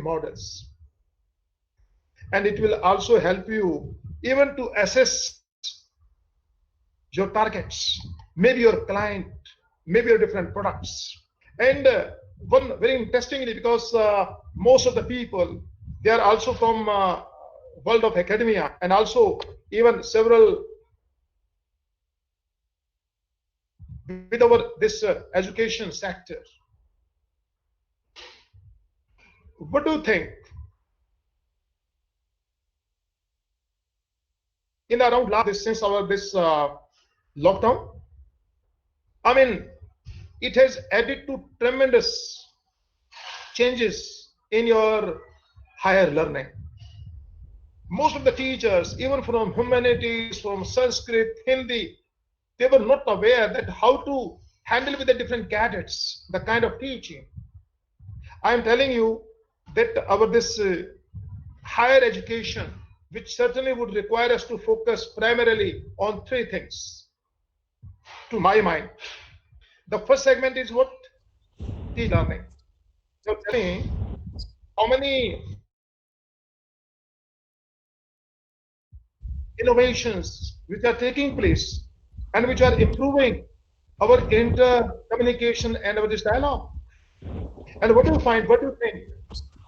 models. And it will also help you even to assess your targets, maybe your client, maybe your different products. And one very interestingly, because most of the people, they are also from world of academia and also even several with our this education sector. What do you think? In around this since our this lockdown, I mean, it has added to tremendous changes in your higher learning. Most of the teachers, even from humanities, from Sanskrit, Hindi, they were not aware that how to handle with the different cadets, the kind of teaching. I am telling you that our this higher education, which certainly would require us to focus primarily on three things, to my mind. The first segment is what? Learning. So tell me, how many innovations which are taking place and which are improving our inter-communication and our this dialogue. And what do you find? What do you think?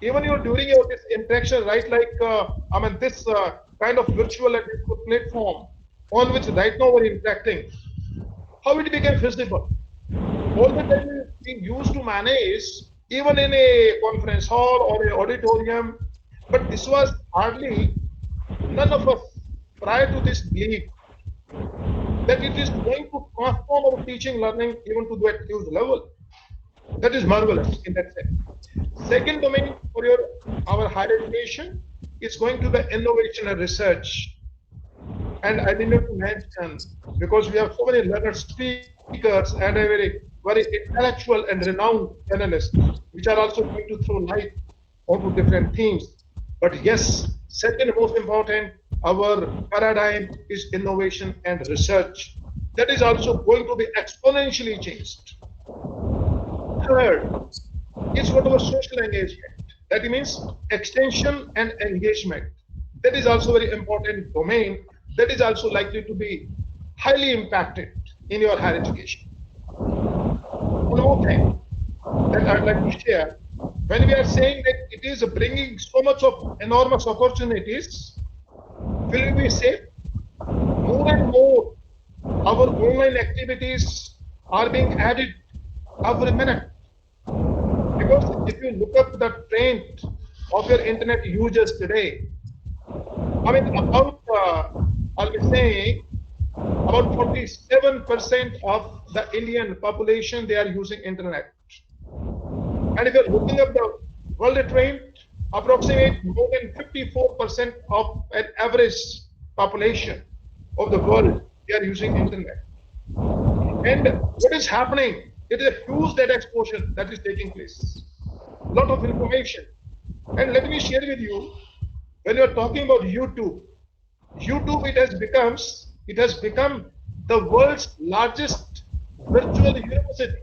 Even you during your this interaction, right? Like I mean, this kind of virtual and digital platform on which right now we're interacting, how it became feasible? All the time is being used to manage, even in a conference hall or an auditorium. But this was hardly none of us prior to this belief that it is going to transform our teaching learning even to that huge level. That is marvelous in that sense. Second domain for your our higher education is going to be innovation and research. And I did not mention because we have so many learned speakers and a very intellectual and renowned analysts, which are also going to throw light onto different themes. But yes, second most important, our paradigm is innovation and research. That is also going to be exponentially changed. Third is what our social engagement. That means extension and engagement. That is also very important domain. That is also likely to be highly impacted in your higher education. One more thing that I'd like to share. When we are saying that it is bringing so much of enormous opportunities, will we say more and more our online activities are being added every minute? Because if you look up the trend of your internet users today, I mean, I'll be saying about 47% of the Indian population, they are using internet. And if you're looking up the world trend, approximate more than 54% of an average population of the world, they are using internet. And what is happening? It is a huge data explosion that is taking place. Lot of information. And let me share with you, when you're talking about YouTube, it has become the world's largest virtual university.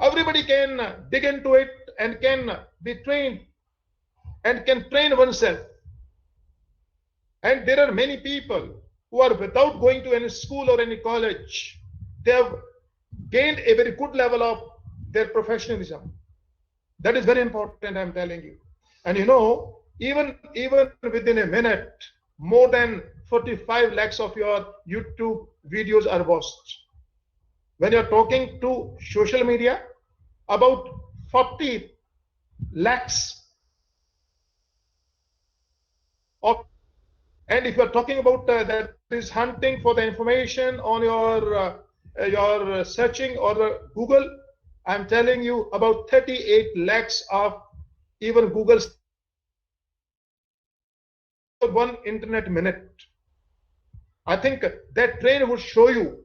Everybody can dig into it and can be trained and can train oneself. And there are many people who are without going to any school or any college, they have gained a very good level of their professionalism. That is very important, I'm telling you. And you know, even within a minute, more than 45 lakhs of your YouTube videos are watched. When you're talking to social media, about 40 lakhs of, and if you're talking about that is hunting for the information on your searching or Google, I'm telling you about 38 lakhs of even Google one internet minute. I think that trend would show you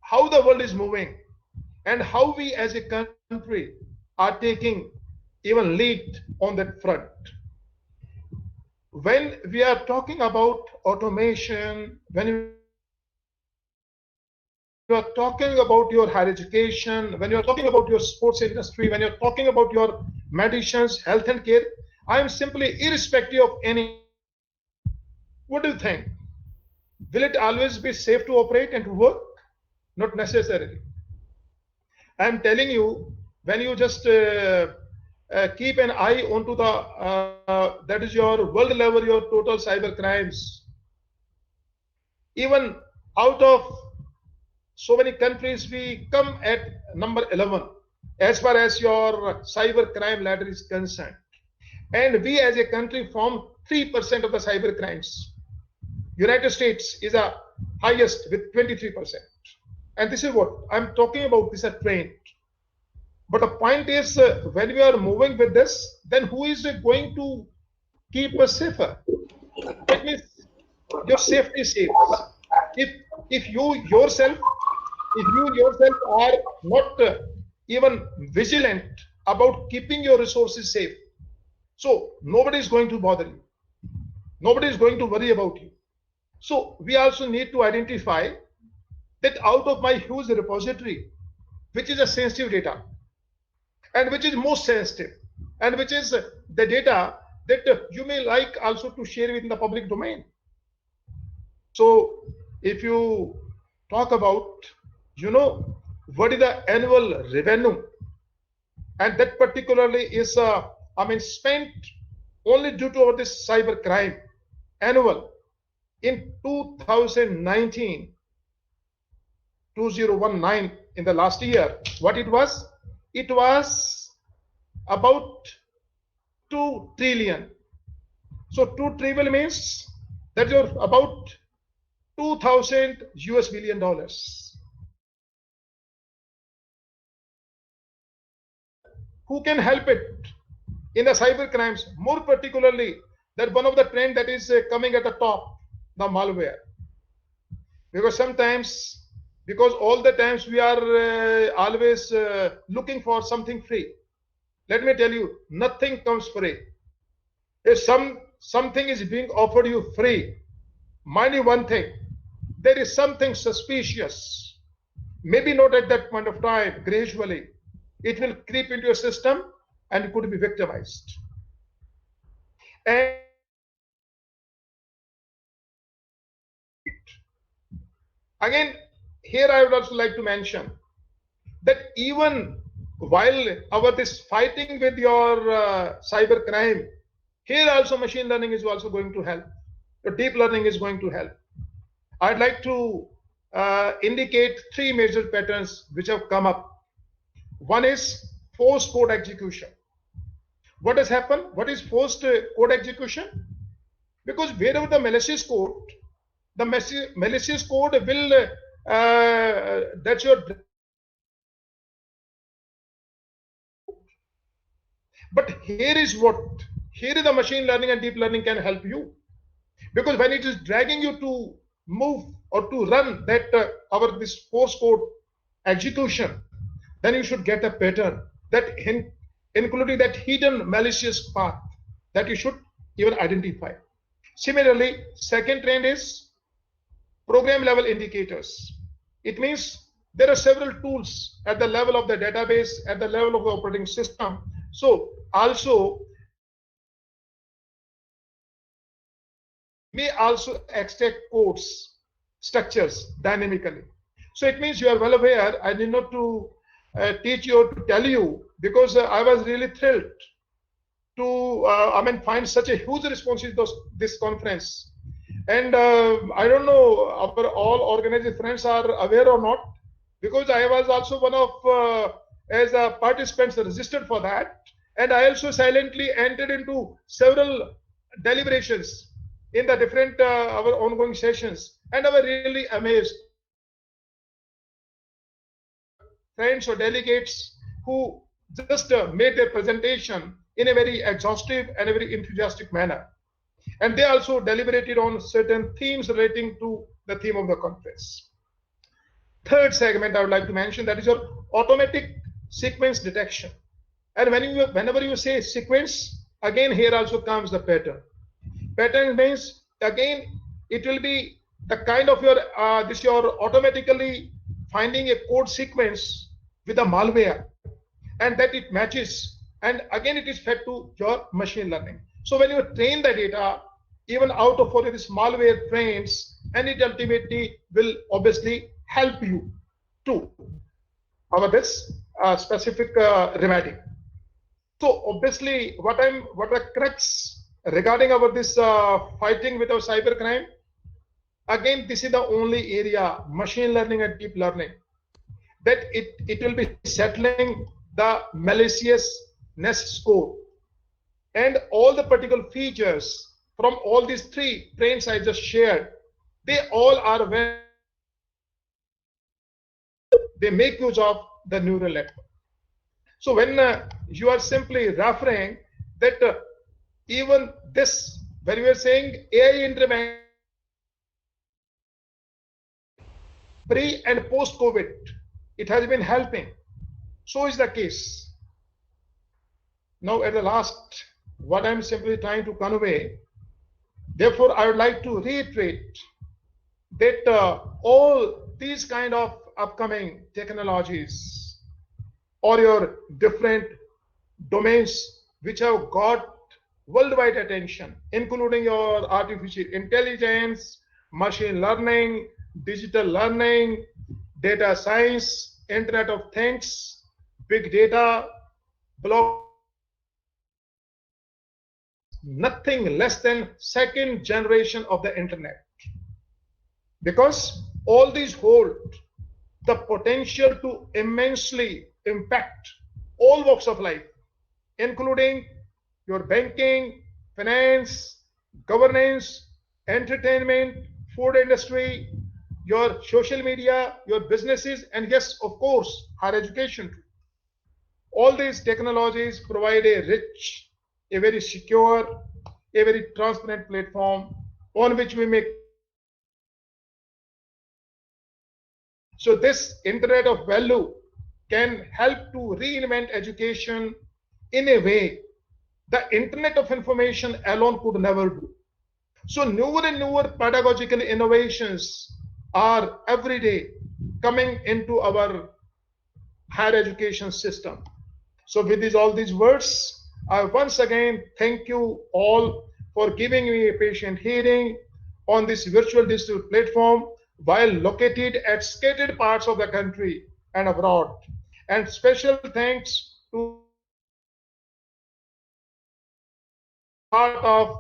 how the world is moving and how we as a country are taking even lead on that front. When we are talking about automation, when you are talking about your higher education, when you're talking about your sports industry, when you're talking about your medicines, health and care. I am simply irrespective of any. What do you think? Will it always be safe to operate and to work? Not necessarily. I am telling you, when you just keep an eye onto the that is your world level, your total cyber crimes. Even out of so many countries, we come at number 11 as far as your cyber crime ladder is concerned. And we as a country form 3% of the cyber crimes. United States is the highest with 23%. And this is what I'm talking about, this is a trend. But the point is, when we are moving with this, then who is going to keep us safer? It means your safety saves. If you yourself are not even vigilant about keeping your resources safe, so nobody is going to bother you. Nobody is going to worry about you. So we also need to identify that out of my huge repository, which is a sensitive data, and which is most sensitive, and which is the data that you may like also to share within the public domain. So if you talk about, what is the annual revenue, and that particularly is, spent only due to this cyber crime, annual, in 2019, 2019, in the last year, what it was? It was about 2 trillion. So 2 trillion means that you're about 2000 US billion dollars. Who can help it in the cyber crimes? More particularly, that one of the trend that is coming at the top, the malware. Because sometimes, because all the times we are always looking for something free. Let me tell you, nothing comes free. If something is being offered you free, mind you one thing, there is something suspicious. Maybe not at that point of time, gradually. It will creep into your system and you could be victimized. And again, here I would also like to mention that even while our this fighting with your cyber crime, here also machine learning is also going to help. The deep learning is going to help. I'd like to indicate 3 major patterns which have come up. One is forced code execution. What has happened? What is forced code execution? Because wherever the malicious code, the malicious code will that's your. But here is the machine learning and deep learning can help you, because when it is dragging you to move or to run that this force code execution, then you should get a pattern that including that hidden malicious path that you should even identify. Similarly, second trend is program level indicators. It means there are several tools at the level of the database, at the level of the operating system. So also may also extract codes, structures dynamically. So it means you are well aware. I need not to teach you or to tell you, because I was really thrilled to find such a huge response to this conference. And I don't know our all organized friends are aware or not, because I was also one of as a participants registered for that, and I also silently entered into several deliberations in the different our ongoing sessions, and I was really amazed. Friends or delegates who just made their presentation in a very exhaustive and a very enthusiastic manner. And they also deliberated on certain themes relating to the theme of the conference. Third segment I would like to mention, that is your automatic sequence detection. And whenever you say sequence, again here also comes the pattern. Pattern means again it will be the kind of your you're automatically finding a code sequence with a malware, and that it matches and again it is fed to your machine learning. So when you train the data, even out of all this malware trains, and it ultimately will obviously help you to our this specific remedy. So obviously, what the crux regarding our this fighting with our cybercrime, again this is the only area, machine learning and deep learning, that it will be settling the maliciousness score, and all the particular features from all these three trains I just shared, they all are when they make use of the neural network. So when you are simply referring that even this, when we are saying AI intervention pre and post COVID, it has been helping. So is the case. Now at the last, what I'm simply trying to convey, therefore I would like to reiterate that all these kind of upcoming technologies or your different domains which have got worldwide attention, including your artificial intelligence, machine learning, digital learning, data science, Internet of Things, big data, blockchain, nothing less than second generation of the internet, because all these hold the potential to immensely impact all walks of life, including your banking, finance, governance, entertainment, food industry, your social media, your businesses, and yes, of course, higher education. All these technologies provide a rich, a very secure, a very transparent platform on which we make. So this internet of value can help to reinvent education in a way the internet of information alone could never do. So newer and newer pedagogical innovations are every day coming into our higher education system. So with all these words, I once again thank you all for giving me a patient hearing on this virtual digital platform while located at scattered parts of the country and abroad. And special thanks to part of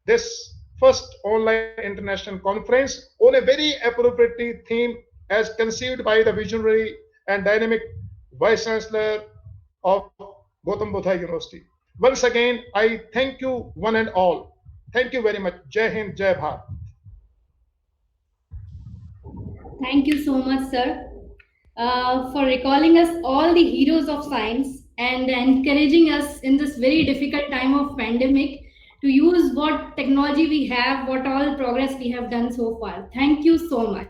this first online international conference on a very appropriate theme as conceived by the visionary and dynamic Vice Chancellor of Gautam Buddha University. Once again, I thank you one and all. Thank you very much. Jai Hind, Jai Bharat. Thank you so much, sir, for recalling us all the heroes of science and encouraging us in this very difficult time of pandemic to use what technology we have, what all progress we have done so far. Thank you so much.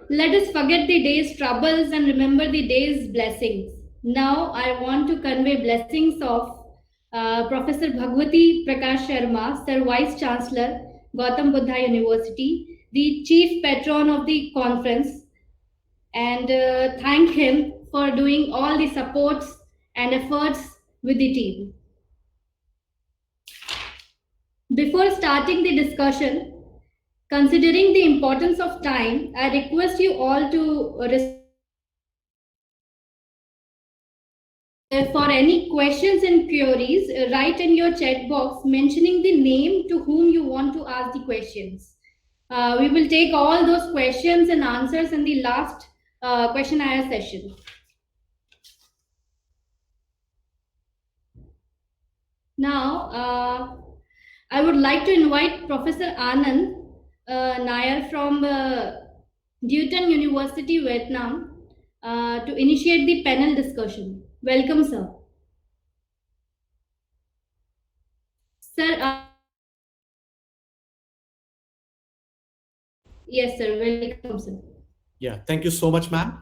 Let us forget the day's troubles and remember the day's blessings. Now, I want to convey blessings of Professor Bhagwati Prakash Sharma, Sir Vice Chancellor, Gautam Buddha University, the chief patron of the conference, and thank him for doing all the supports and efforts with the team. Before starting the discussion, considering the importance of time, I request you all to for any questions and queries, write in your chat box mentioning the name to whom you want to ask the questions. We will take all those questions and answers in the last question and answer session. Now, I would like to invite Professor Anand Nair from Dutan University, Vietnam, to initiate the panel discussion. Welcome, sir. Sir, yes, sir. Welcome, sir. Yeah, thank you so much, ma'am.